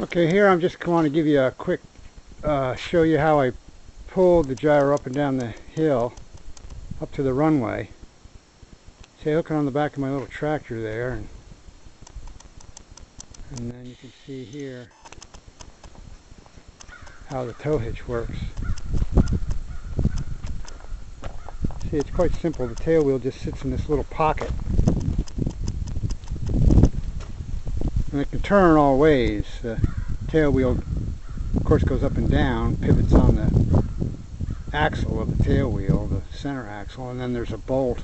Okay, here I'm just going to give you a quick show you how I pulled the gyro up and down the hill up to the runway. See, I hook it on the back of my little tractor there, and then you can see here how the tow hitch works. See, it's quite simple. The tail wheel just sits in this little pocket, and it can turn all ways. The tail wheel, of course, goes up and down, pivots on the axle of the tail wheel, the center axle, and then there's a bolt,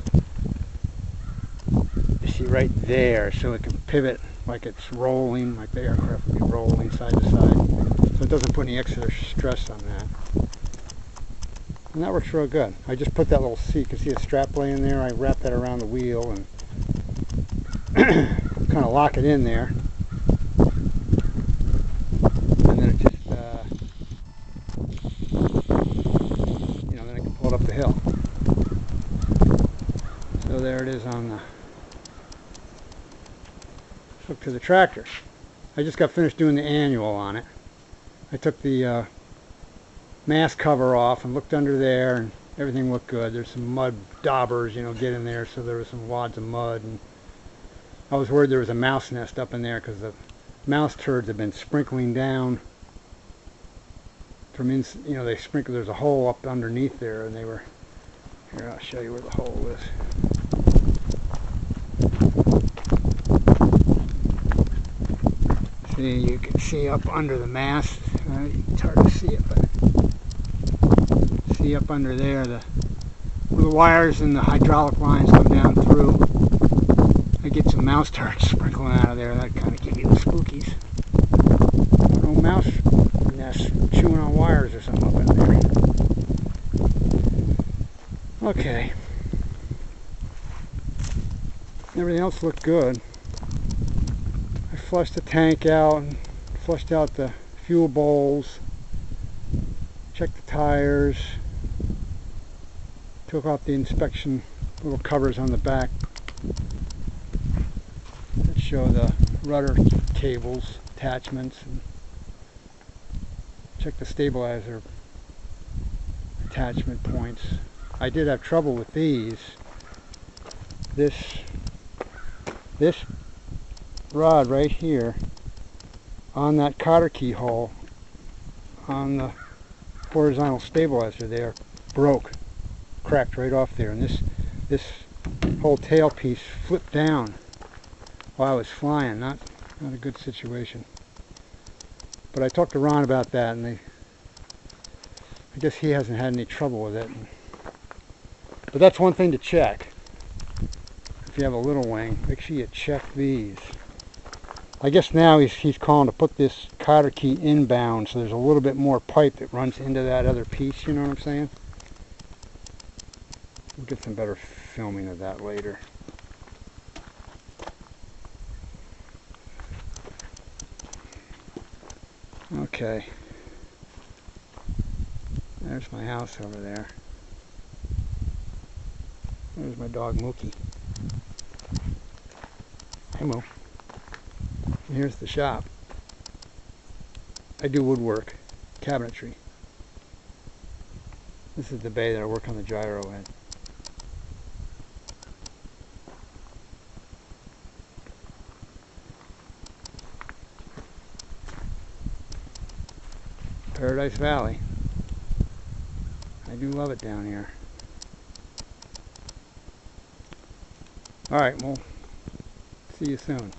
you see right there, so it can pivot like it's rolling, like the aircraft would be rolling side to side, so it doesn't put any extra stress on that. And that works real good. I just put that little seat, you can see a strap laying there, I wrap that around the wheel and kind of lock it in there. And then it just, then I can pull it up the hill. So there it is on the hook to the tractor. I just got finished doing the annual on it. I took the mast cover off and looked under there, and everything looked good. There's some mud daubers, get in there, so there was some wads of mud, and I was worried there was a mouse nest up in there because the mouse turds have been sprinkling down from they sprinkle. There's a hole up underneath there, and they were here. I'll show you where the hole is. See, you can see up under the mast. It's hard to see it, but see up under there where the wires and the hydraulic lines come down through. I get some mouse turds sprinkling out of there. That kind of gives you the spookies. No mouse nest chewing on wires or something up in there. Okay. Everything else looked good. I flushed the tank out and flushed out the fuel bowls, checked the tires, took off the inspection little covers on the back that show the rudder cables, attachments, and checked the stabilizer attachment points. I did have trouble with these. This rod right here on that cotter keyhole on the horizontal stabilizer there broke, cracked right off there, and this whole tail piece flipped down while I was flying. Not a good situation. But I talked to Ron about that, and I guess he hasn't had any trouble with it. But that's one thing to check. If you have a little wing, make sure you check these. I guess now he's calling to put this cotter key inbound, so there's a little bit more pipe that runs into that other piece, you know what I'm saying? We'll get some better filming of that later. Okay. There's my house over there. There's my dog Mookie. Hey Moo. And here's the shop. I do woodwork, cabinetry. This is the bay that I work on the gyro in. Paradise Valley. I do love it down here. Alright, well, see you soon.